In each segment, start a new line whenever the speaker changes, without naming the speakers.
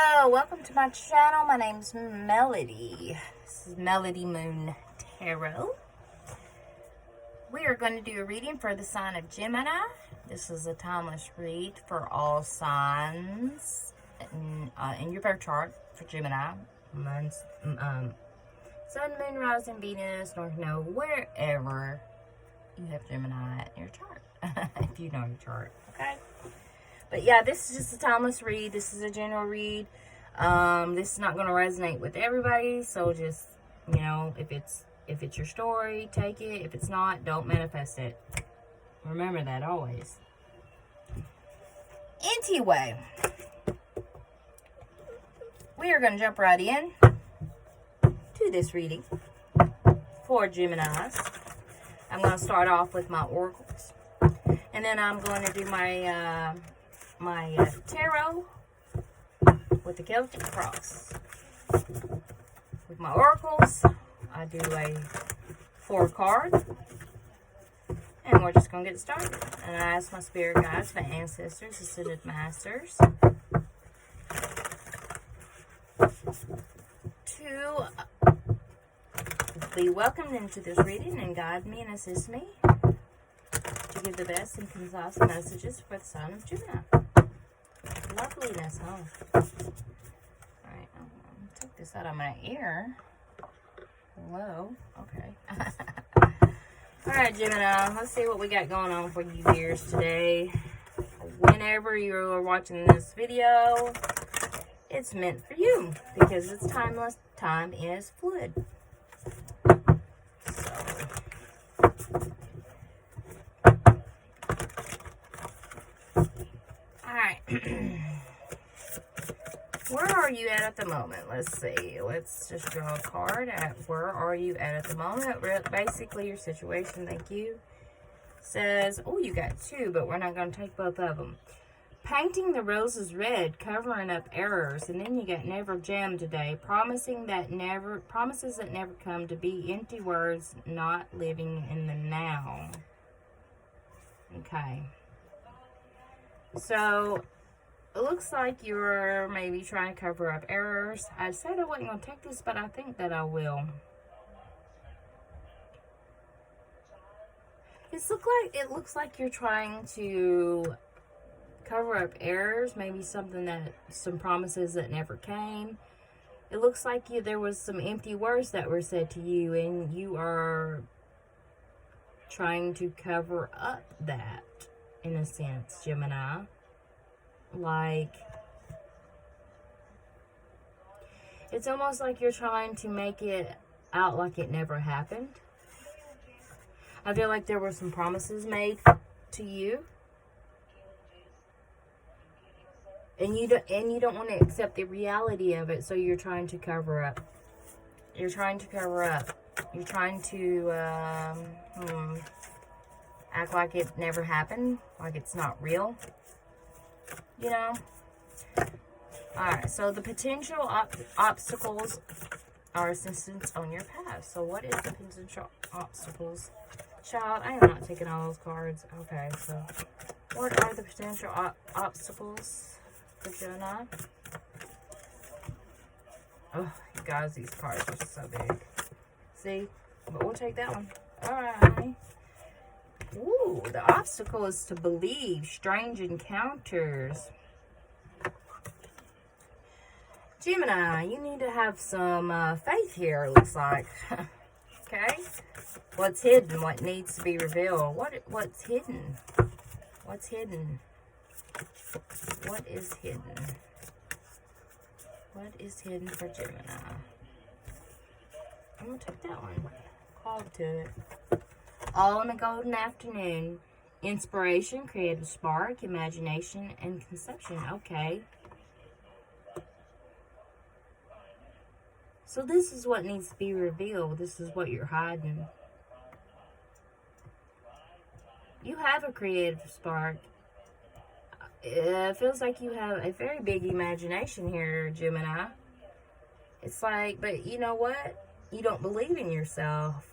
Hello, welcome to my channel. My name's Melody. This is Melody Moon Tarot. We are going to do a reading for the sign of Gemini. This is a timeless read for all signs in your birth chart for Gemini. Sun, Moon, Rising, Venus, North Node, wherever you have Gemini in your chart. If you know your chart, okay? But yeah, this is just a timeless read. This is a general read. This is not going to resonate with everybody. So just, you know, if it's your story, take it. If it's not, don't manifest it. Remember that always. Anyway, we are going to jump right in to this reading for Geminis. I'm going to start off with my oracles. And then I'm going to do my tarot with the Celtic cross. With my oracles, I do a 4-card. And we're just going to get started. And I ask my spirit guides, my ancestors, ascended masters, to be welcomed into this reading and guide me and assist me to give the best and concise messages for the sign of Gemini. Loveliness, huh? Alright, take this out of my ear. Hello. Okay. Alright, Gemini, let's see what we got going on for you viewers today. Whenever you are watching this video, it's meant for you because it's timeless. Time is fluid. Where are you at the moment? Let's see. Let's just draw a card at where are you at the moment. Basically, your situation, thank you, says, oh, you got 2, but we're not going to take both of them. Painting the roses red, covering up errors. And then you got never jam today. Promises that never come to be, empty words, not living in the now. Okay. So it looks like you're maybe trying to cover up errors. I said I wasn't going to take this, but I think that I will. It looks like you're trying to cover up errors. Maybe some promises that never came. It looks like there was some empty words that were said to you, and you are trying to cover up that, in a sense, Gemini. Like, it's almost like you're trying to make it out like it never happened. I feel like there were some promises made to you, and you don't want to accept the reality of it, so you're trying to cover up. You're trying to cover up. You're trying to act like it never happened, like it's not real. You know? Alright, so the potential obstacles are assistance on your path. So what is the potential obstacles? Child, I am not taking all those cards. Okay, so what are the potential obstacles for Gemini? Oh, you guys, these cards are so big. See? But we'll take that one. Alright. Ooh, the obstacle is to believe. Strange encounters. Gemini, you need to have some faith here, it looks like. Okay? What's hidden? What needs to be revealed? What's hidden? What's hidden? What is hidden? What is hidden for Gemini? I'm going to take that one. Called to it. All in a golden afternoon. Inspiration, creative spark, imagination, and conception. Okay. So this is what needs to be revealed. This is what you're hiding. You have a creative spark. It feels like you have a very big imagination here, Gemini. It's like, but you know what? You don't believe in yourself.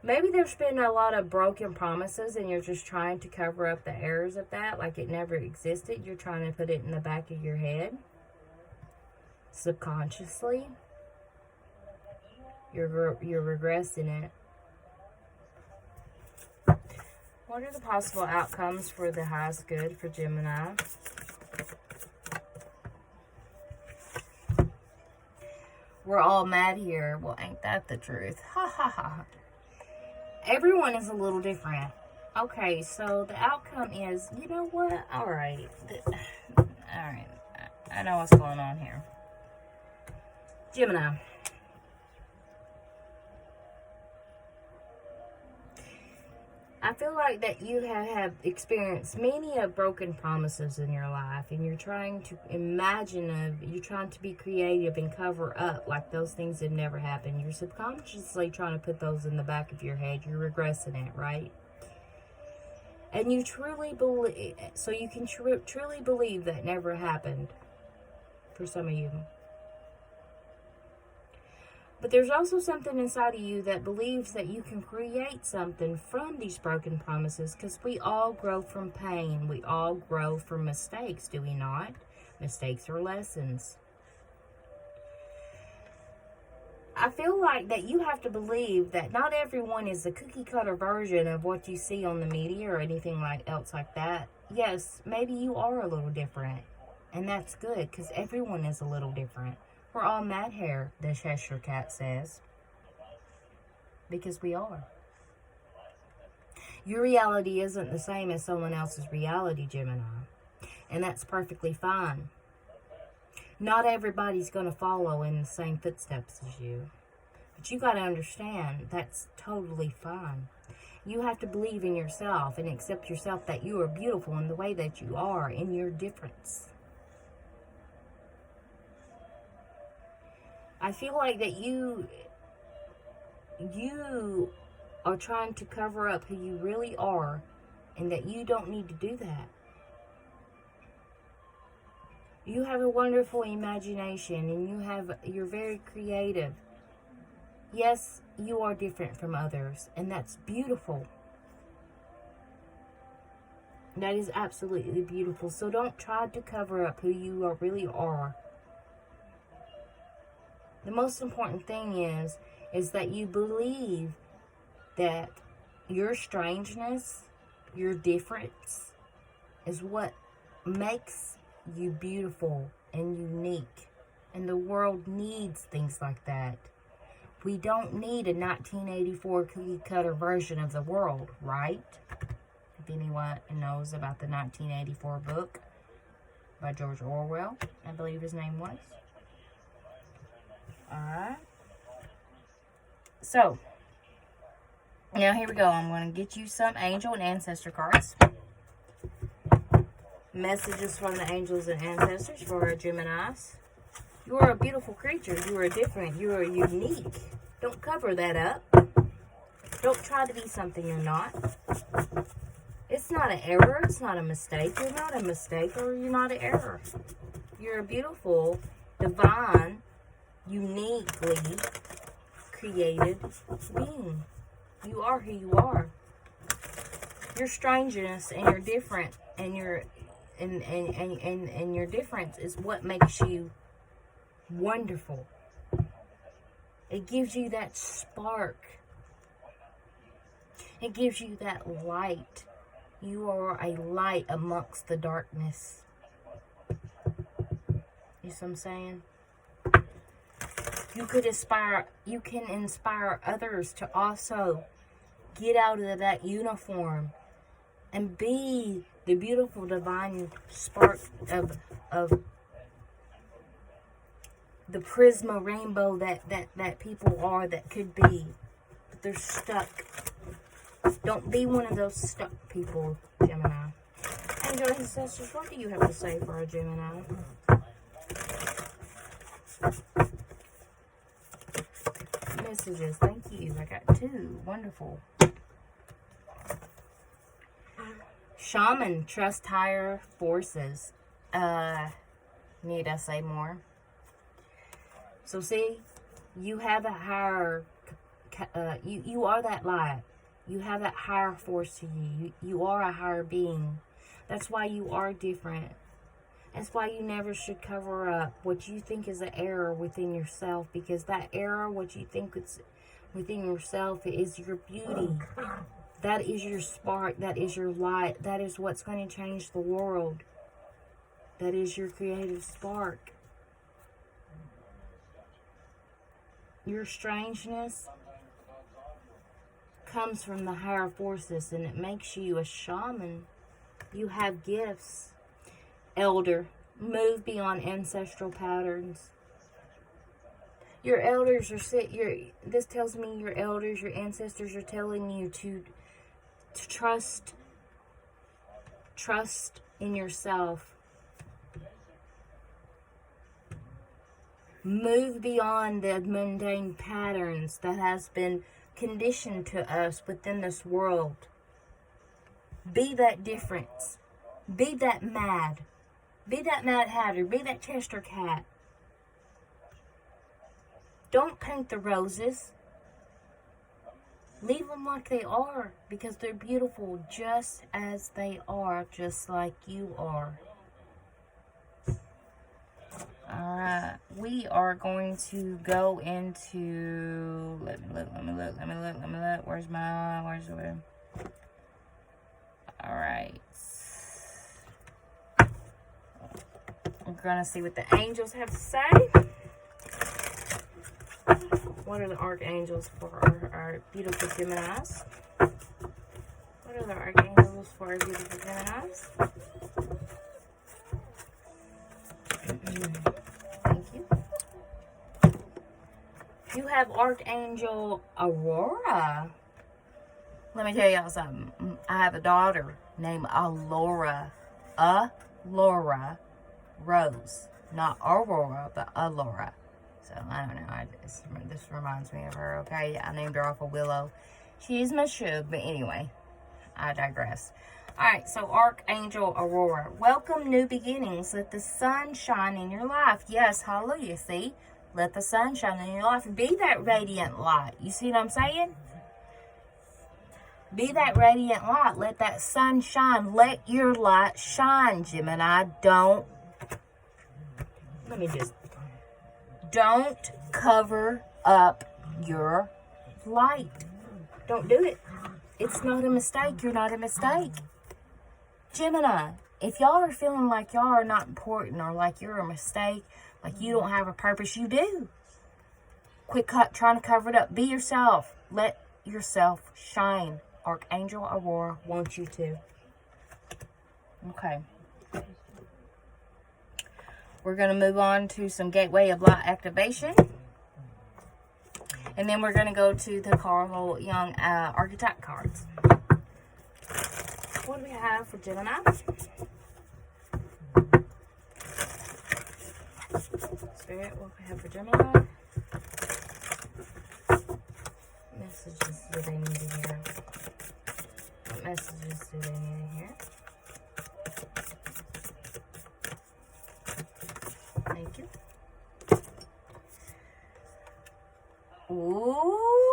Maybe there's been a lot of broken promises and you're just trying to cover up the errors of that, like it never existed. You're trying to put it in the back of your head. subconsciously, you're regressing it. What are the possible outcomes for the highest good for Gemini? We're all mad here. Well, ain't that the truth? Ha ha ha. Everyone is a little different. Okay, so the outcome is, you know what? Alright. Alright. I know what's going on here. Gemini. I feel like that you have experienced many of broken promises in your life, and you're trying to you're trying to be creative and cover up like those things have never happened. You're subconsciously trying to put those in the back of your head. You're regressing it, right? And you truly believe, so you can truly believe that never happened for some of you. But there's also something inside of you that believes that you can create something from these broken promises, because we all grow from pain. We all grow from mistakes, do we not? Mistakes are lessons. I feel like that you have to believe that not everyone is a cookie cutter version of what you see on the media or anything else like that. Yes, maybe you are a little different, and that's good, because everyone is a little different. We're all mad hair, the Cheshire Cat says. Because we are. Your reality isn't the same as someone else's reality, Gemini. And that's perfectly fine. Not everybody's going to follow in the same footsteps as you. But you got to understand, that's totally fine. You have to believe in yourself and accept yourself, that you are beautiful in the way that you are, in your difference. I feel like that you are trying to cover up who you really are, and that you don't need to do that. You have a wonderful imagination, and you're very creative. Yes, you are different from others, and that's beautiful. That is absolutely beautiful. So don't try to cover up who you really are. The most important thing is that you believe that your strangeness, your difference, is what makes you beautiful and unique. And the world needs things like that. We don't need a 1984 cookie cutter version of the world, right? If anyone knows about the 1984 book by George Orwell, I believe his name was. Alright. So, now here we go. I'm going to get you some angel and ancestor cards. Messages from the angels and ancestors for Geminis. You are a beautiful creature. You are different. You are unique. Don't cover that up. Don't try to be something you're not. It's not an error. It's not a mistake. You're not a mistake, or you're not an error. You're a beautiful, divine, uniquely created being. You are who you are. Your strangeness and your different and your difference is what makes you wonderful. It gives you that spark. It gives you that light. You are a light amongst the darkness. You see what I'm saying? You can inspire others to also get out of that uniform and be the beautiful divine spark of the prisma rainbow that people are, that could be, but they're stuck. Don't be one of those stuck people, Gemini. Angel ancestors, what do you have to say for a Gemini? Messages, thank you. I got 2. Wonderful. Shaman, trust higher forces. Need I say more? So see, you have a higher, you are that light. You have that higher force to you. You are a higher being. That's why you are different. That's why you never should cover up what you think is an error within yourself, because that error, what you think is within yourself, is your beauty. That is your spark. That is your light. That is what's going to change the world. That is your creative spark. Your strangeness comes from the higher forces, and it makes you a shaman. You have gifts. Elder, move beyond ancestral patterns. Your elders are this tells me your elders, your ancestors are telling you to trust in yourself. Move beyond the mundane patterns that has been conditioned to us within this world. Be that difference. Be that mad. Be that Mad Hatter. Be that Chester Cat. Don't paint the roses. Leave them like they are, because they're beautiful just as they are, just like you are. Alright, we are going to go into, let me look. Where's the, alright. We're going to see what the angels have to say. What are the archangels for our beautiful Geminis? What are the archangels for our beautiful Geminis? Thank you. You have Archangel Aurora. Let me tell y'all something. I have a daughter named Alora. Alora Rose. Not Aurora, but Alora. So, I don't know. This reminds me of her, okay? I named her off of Willow. She's my shug, but anyway. I digress. Alright, so Archangel Aurora. Welcome new beginnings. Let the sun shine in your life. Yes, hallelujah. See? Let the sun shine in your life. Be that radiant light. You see what I'm saying? Be that radiant light. Let that sun shine. Let your light shine, Gemini. Don't cover up your light. Don't do it. It's not a mistake. You're not a mistake. Gemini, if y'all are feeling like y'all are not important, or like you're a mistake, like you don't have a purpose, you do. Quit trying to cover it up. Be yourself. Let yourself shine. Archangel Aurora wants you to. Okay. We're going to move on to some Gateway of Light activation. And then we're going to go to the Carl Jung archetype cards. What do we have for Gemini? Spirit, what do we have for Gemini? Messages do they need to hear? What messages do they need to hear? Thank you. Ooh-wee.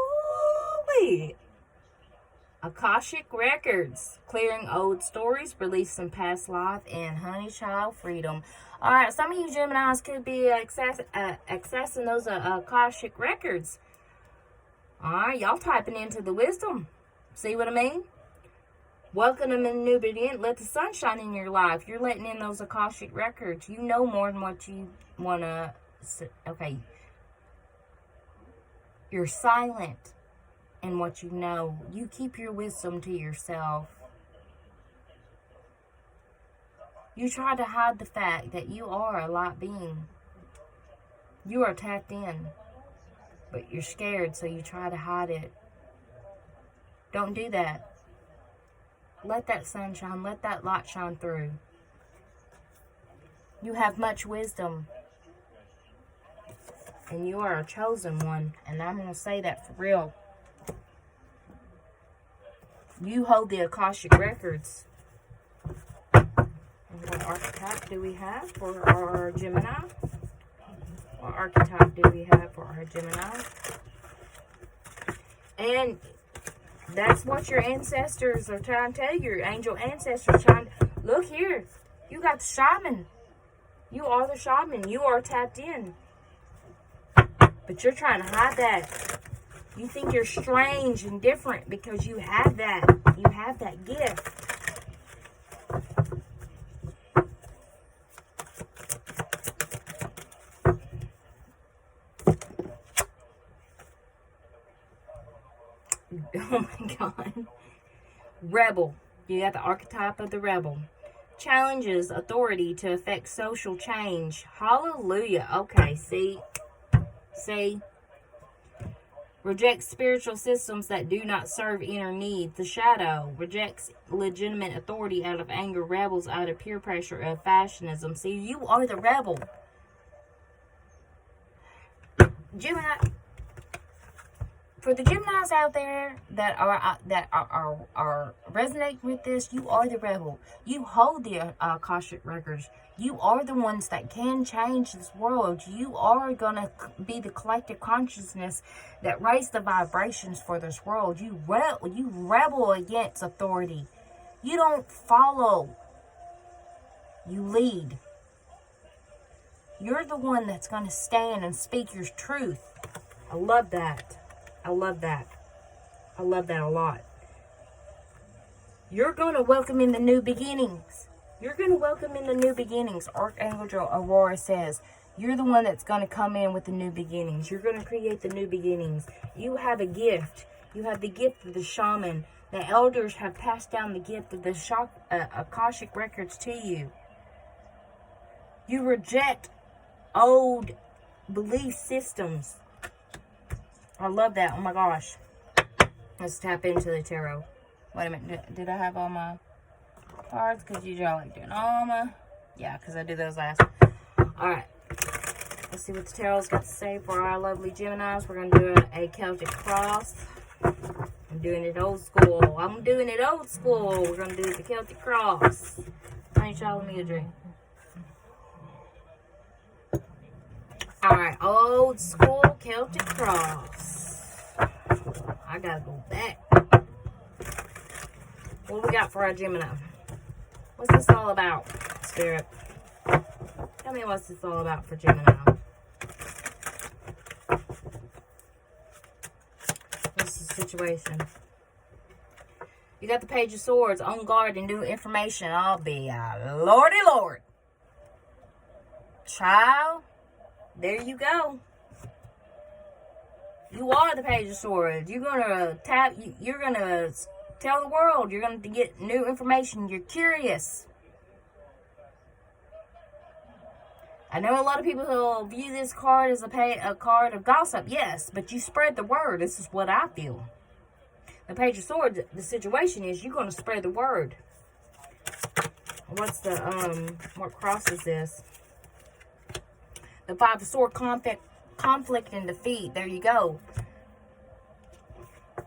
Akashic Records. Clearing old stories, releasing past life, and honey child freedom. Alright, some of you Geminis could be accessing those Akashic Records. Alright, y'all typing into the wisdom. See what I mean? Welcome to new beginning. Let the sun shine in your life. You're letting in those Akashic Records. You know more than what you want to... Okay. You're silent in what you know. You keep your wisdom to yourself. You try to hide the fact that you are a light being. You are tapped in. But you're scared, so you try to hide it. Don't do that. Let that sun shine. Let that light shine through. You have much wisdom. And you are a chosen one. And I'm going to say that for real. You hold the Akashic Records. And what archetype do we have for our Gemini? What archetype do we have for our Gemini? And that's what your ancestors are trying to tell you. Your angel ancestors trying to... Look here. You got the shaman. You are the shaman. You are tapped in. But you're trying to hide that. You think you're strange and different because you have that. You have that gift. Oh my God. Rebel. You got the archetype of the rebel. Challenges authority to affect social change. Hallelujah. Okay, see? Rejects spiritual systems that do not serve inner needs. The shadow rejects legitimate authority out of anger. Rebels out of peer pressure of fashionism. See, you are the rebel. Gemini. For the Geminis out there that are resonating with this, you are the rebel. You hold the Akashic records. You are the ones that can change this world. You are gonna be the collective consciousness that raise the vibrations for this world. You rebel against authority. You don't follow. You lead. You're the one that's gonna stand and speak your truth. I love that. I love that. I love that a lot. You're going to welcome in the new beginnings. You're going to welcome in the new beginnings. Archangel Aurora says, you're the one that's going to come in with the new beginnings. You're going to create the new beginnings. You have a gift. You have the gift of the shaman. The elders have passed down the gift of the Akashic records to you. You reject old belief systems. I love that. Oh my gosh. Let's tap into the tarot. Wait a minute. Did I have all my cards? Because you all like doing all my... Yeah, because I did those last. Alright. Let's see what the tarot's got to say for our lovely Geminis. We're going to do a Celtic cross. I'm doing it old school. We're going to do the Celtic cross. Why ain't y'all let me a drink? Alright, old school Celtic cross. I gotta go back. What we got for our Gemini? What's this all about, Spirit? Tell me what's this all about for Gemini. What's the situation? You got the Page of Swords, on guard and new information. I'll be a lordy lord. Child. There you go. You are the Page of Swords. You're gonna you're gonna tell the world. You're gonna get new information. You're curious. I know a lot of people who view this card as a card of gossip. Yes, but you spread the word. This is what I feel. The Page of Swords, the situation is you're gonna spread the word. What's the what cross is this? The Five of Swords, conflict and defeat. There you go.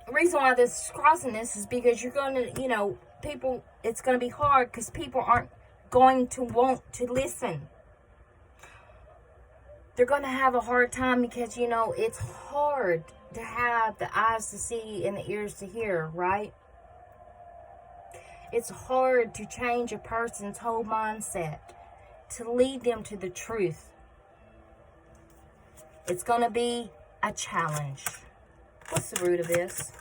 The reason why this is crossing this is because you're going to, people, it's going to be hard because people aren't going to want to listen. They're going to have a hard time because, it's hard to have the eyes to see and the ears to hear, right? It's hard to change a person's whole mindset, to lead them to the truth. It's going to be a challenge. What's the root of this?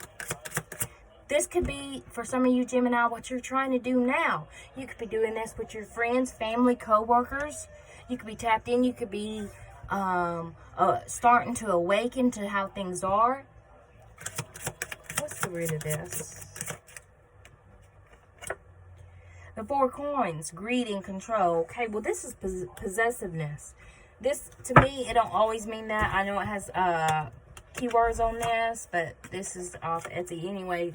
This could be, for some of you Gemini, what you're trying to do now. You could be doing this with your friends, family, co-workers. You could be tapped in. You could be starting to awaken to how things are. What's the root of this? The Four Coins, greed and control. Okay, well, this is possessiveness. This, to me, it don't always mean that. I know it has keywords on this, but this is off Etsy anyway.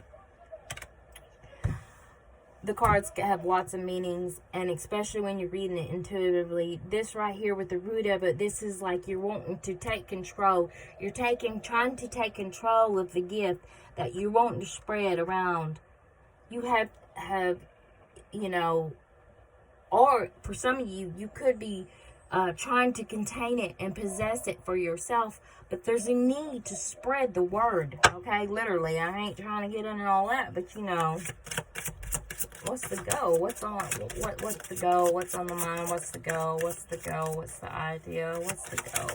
The cards have lots of meanings, and especially when you're reading it intuitively. This right here with the root of it, this is like you're wanting to take control. You're trying to take control of the gift that you want to spread around. You have or for some of you, you could be trying to contain it and possess it for yourself, but there's a need to spread the word, okay? Literally, I ain't trying to get into all that, but What's the go? What's the go? What's on the mind? What's the go? What's the go? What's the idea? What's the go?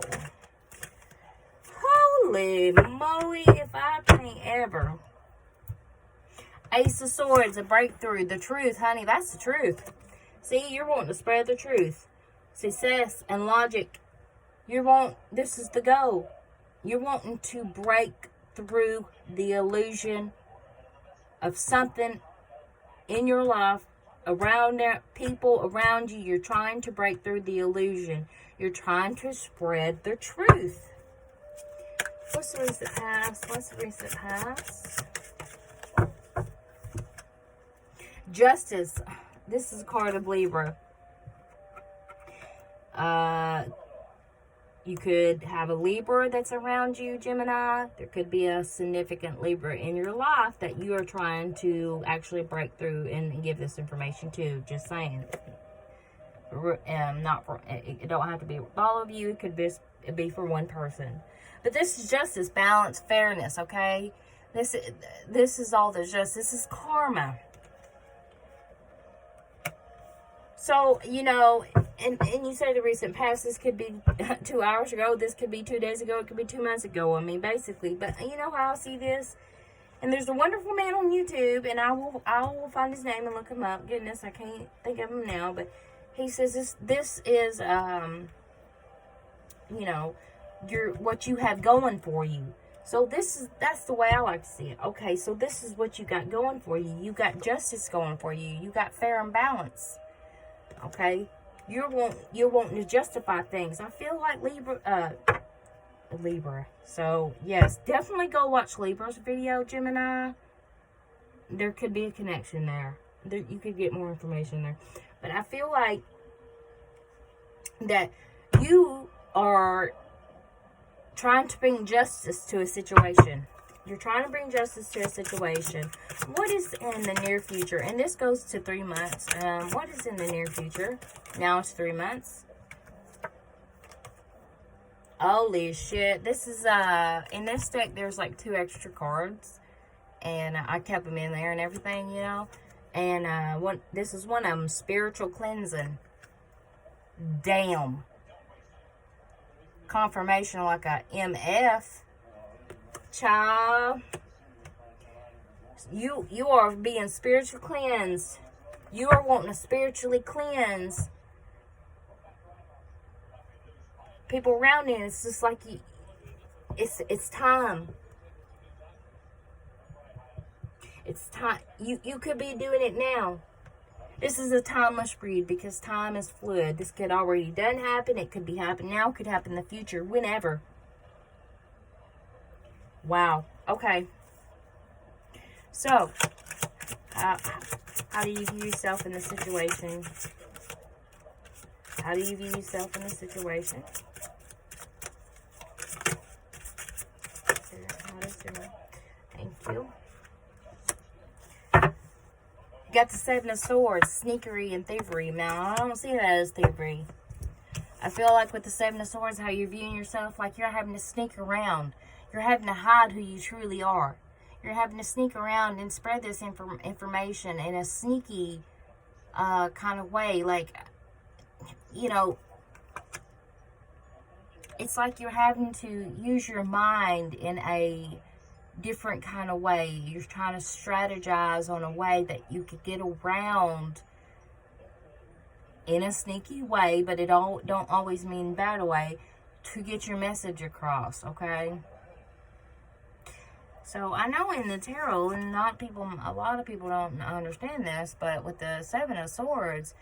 Holy moly, if I can't ever. Ace of Swords, a breakthrough. The truth, honey, that's the truth. See, you're wanting to spread the truth. Success and logic. This is the goal. You're wanting to break through the illusion of something in your life, around there, people around you. You're trying to break through the illusion. You're trying to spread the truth. What's the recent past? What's the recent past? Justice. This is a card of Libra. You could have a Libra that's around you, Gemini. There could be a significant Libra in your life that you are trying to actually break through and give this information to. Just saying. It don't have to be with all of you. It could be for one person. But this is justice, balance, fairness, okay? This is all there's justice. This is karma. So, you know, and you say the recent past, this could be 2 hours ago, this could be 2 days ago, it could be 2 months ago, I mean, basically. But you know how I see this? And there's a wonderful man on YouTube, and I will find his name and look him up. Goodness, I can't think of him now, but he says this is, you know, what you have going for you. So that's the way I like to see it. Okay, so this is what you got going for you. You got justice going for you. You got fair and balance. Okay, you're wanting to justify things. I feel like Libra. So yes, definitely go watch Libra's video, Gemini. There could be a connection there. You could get more information there. But I feel like that you are trying to bring justice to a situation. You're trying to bring justice to a situation. What is in the near future? And this goes to 3 months. What is in the near future? Now it's 3 months. Holy shit. This is, in this deck, there's like 2 extra cards. And I kept them in there and everything, you know. And this is one of them, spiritual cleansing. Damn. Confirmation like a MF. Child, you are being spiritually cleansed. You are wanting to spiritually cleanse people around you. It's just like it's time. It's time. You could be doing it now. This is a timeless read because time is fluid. This could already done happen. It could be happening now. It could happen in the future. Whenever. Wow. Okay. So, how do you view yourself in the situation? How do you view yourself in the situation? Thank you. You got the 7 of Swords, sneakery and thievery. Now, I don't see that as thievery. I feel like with the 7 of Swords, how you're viewing yourself, like you're having to sneak around. You're having to hide who you truly are. You're having to sneak around and spread this information in a sneaky kind of way. Like, you know, it's like you're having to use your mind in a different kind of way. You're trying to strategize on a way that you could get around in a sneaky way, but it don't always mean bad way, to get your message across, okay? So I know in the tarot, and a lot of people don't understand this, but with the 7 of Swords,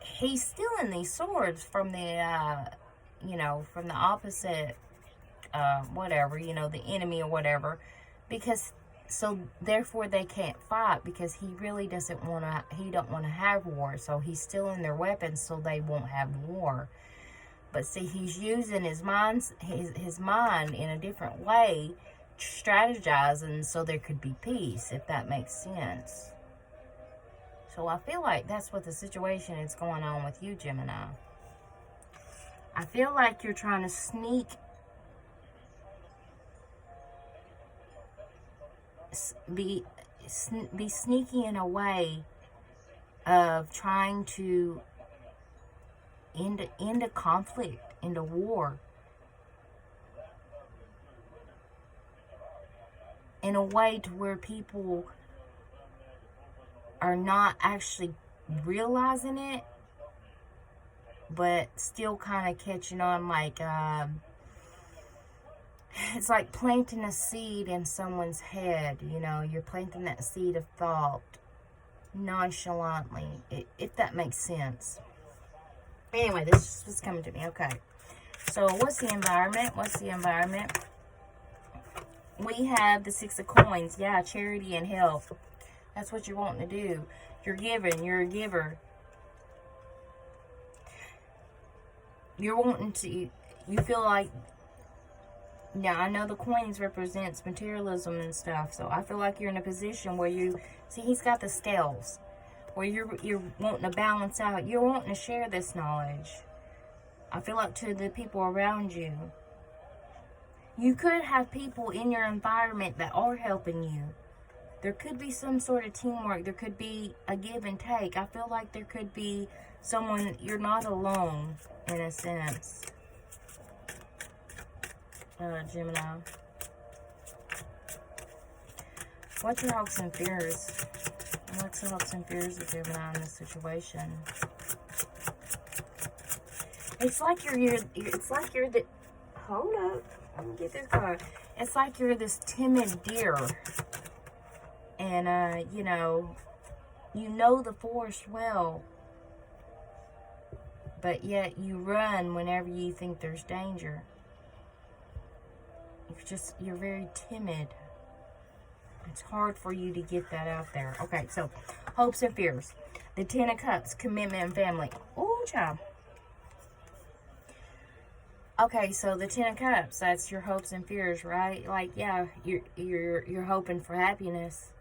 he's stealing these swords from the, you know, from the opposite, whatever, you know, the enemy or whatever, because, so therefore they can't fight, because he really don't want to have war, so he's stealing their weapons so they won't have war. But see, he's using his mind in a different way, strategizing so there could be peace, if that makes sense. So I feel like that's what the situation is going on with you, Gemini. I feel like you're trying to be sneaky in a way of trying to end a conflict, end a war, in a way to where people are not actually realizing it, but still kind of catching on. Like, it's like planting a seed in someone's head. You know, you're planting that seed of thought nonchalantly, if that makes sense. Anyway, this is coming to me. Okay, so what's the environment? What's the environment? We have the Six of Coins. Yeah, charity and help. That's what you're wanting to do. You're giving. You're a giver. You're wanting to, you feel like, now I know the coins represents materialism and stuff, so I feel like you're in a position where you, see, he's got the scales, where you're wanting to balance out. You're wanting to share this knowledge. I feel like to the people around you. You could have people in your environment that are helping you. There could be some sort of teamwork. There could be a give and take. I feel like there could be someone, you're not alone, in a sense. Gemini. What's your hopes and fears? What's the hopes and fears of Gemini in this situation? It's like you're the, hold up, let me get this card. It's like you're this timid deer. And, you know the forest well. But yet you run whenever you think there's danger. You're very timid. It's hard for you to get that out there. Okay, so hopes and fears. The Ten of Cups, commitment and family. Oh, child. Okay, so the Ten of Cups, that's your hopes and fears, right? Like, yeah, you're hoping for happiness.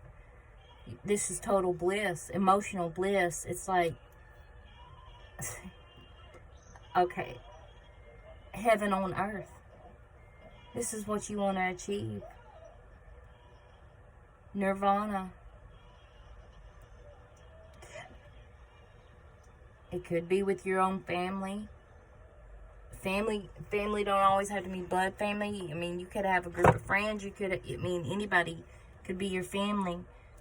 This is total bliss, emotional bliss. It's like, okay, heaven on earth. This is what you want to achieve. Nirvana. It could be with your own family. Family don't always have to be blood family. I mean, you could have a group of friends. Anybody could be your family.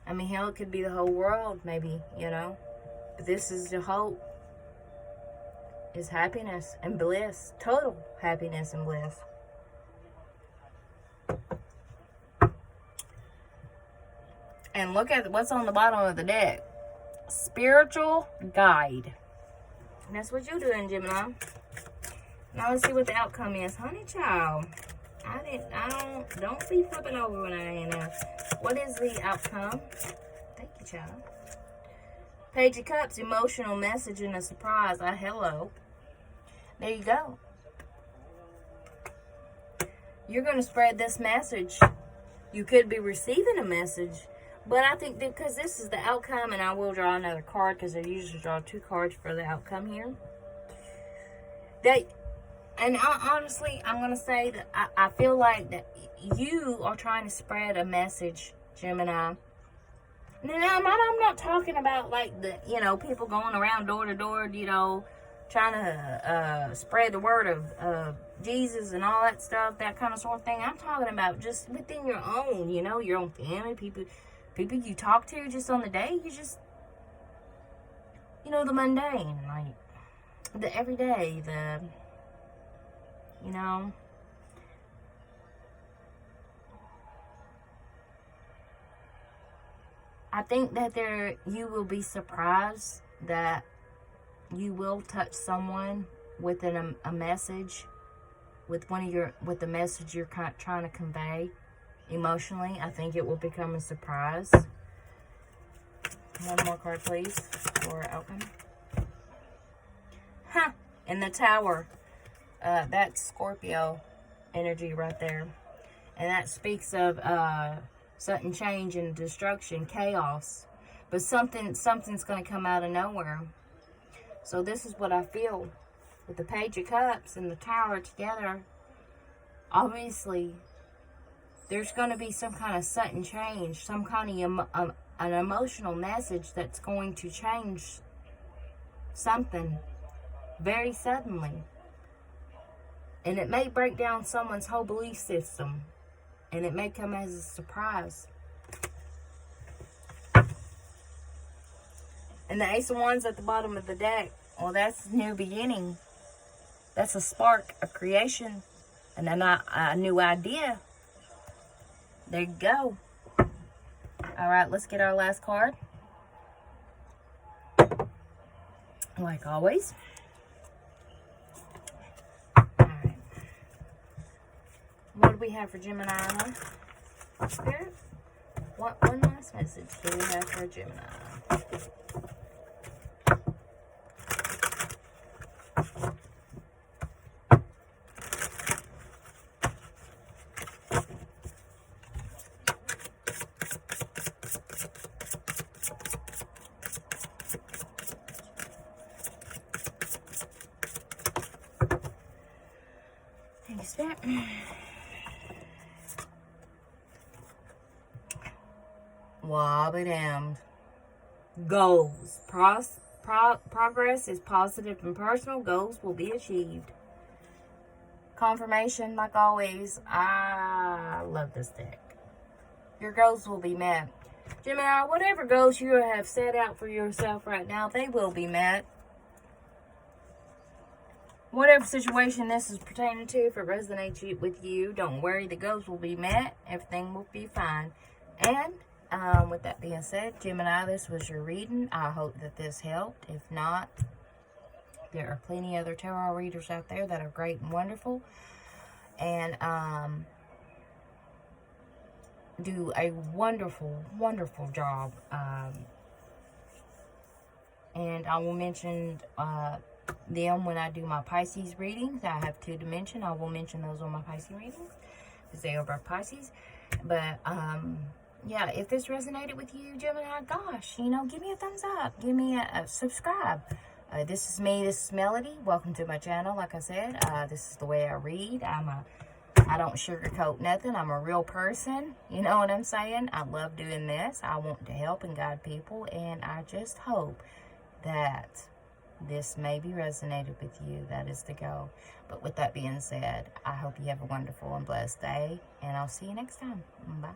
I mean, hell, it could be the whole world, maybe, But this is the hope. Is happiness and bliss. Total happiness and bliss. And look at what's on the bottom of the deck. Spiritual guide. And that's what you're doing, Gemini. Now let's see what the outcome is. Honey child. Don't be flipping over when I ain't there. What is the outcome? Thank you, child. Page of Cups, emotional message and a surprise. Hello. There you go. You're going to spread this message. You could be receiving a message. But I think because this is the outcome, and I will draw another card because I usually draw 2 cards for the outcome here. Honestly, I'm going to say that I feel like that you are trying to spread a message, Gemini. Now, I'm not talking about like the, people going around door to door, trying to spread the word of Jesus and all that stuff, that kind of sort of thing. I'm talking about just within your own, your own family, people you talk to just on the day. You just, the mundane, like the everyday, I think that you will be surprised that you will touch someone with a message, with the message you're trying to convey emotionally. I think it will become a surprise. One more card, please, for outcome. In the Tower. That's Scorpio energy right there. And that speaks of sudden change and destruction, chaos. But something's going to come out of nowhere. So this is what I feel. With the Page of Cups and the Tower together, obviously, there's going to be some kind of sudden change, some kind of an emotional message that's going to change something very suddenly. And it may break down someone's whole belief system. And it may come as a surprise. And the Ace of Wands at the bottom of the deck, well, that's a new beginning. That's a spark of creation. And then a new idea. There you go. Alright, let's get our last card. Like always. Alright. What do we have for Gemini? Spirit? One last message do we have for Gemini? Thank you, Spirit. Well, I'll be damned. Goals. Progress is positive and personal. Goals will be achieved. Confirmation, like always. I love this deck. Your goals will be met. Gemini, whatever goals you have set out for yourself right now, they will be met. Whatever situation this is pertaining to, if it resonates with you, don't worry. The goals will be met. Everything will be fine. And with that being said, Gemini, this was your reading. I hope that this helped. If not, there are plenty other tarot readers out there that are great and wonderful. And do a wonderful, wonderful job. And I will mention them when I do my Pisces readings. I have 2 to mention. I will mention those on my Pisces readings because they are both Pisces. But yeah, if this resonated with you, Gemini, gosh, you know, give me a thumbs up. Give me a subscribe. This is me. This is Melody. Welcome to my channel. Like I said, this is the way I read. I don't sugarcoat nothing. I'm a real person. You know what I'm saying? I love doing this. I want to help and guide people. And I just hope that this maybe resonated with you. That is the goal. But with that being said, I hope you have a wonderful and blessed day. And I'll see you next time. Bye.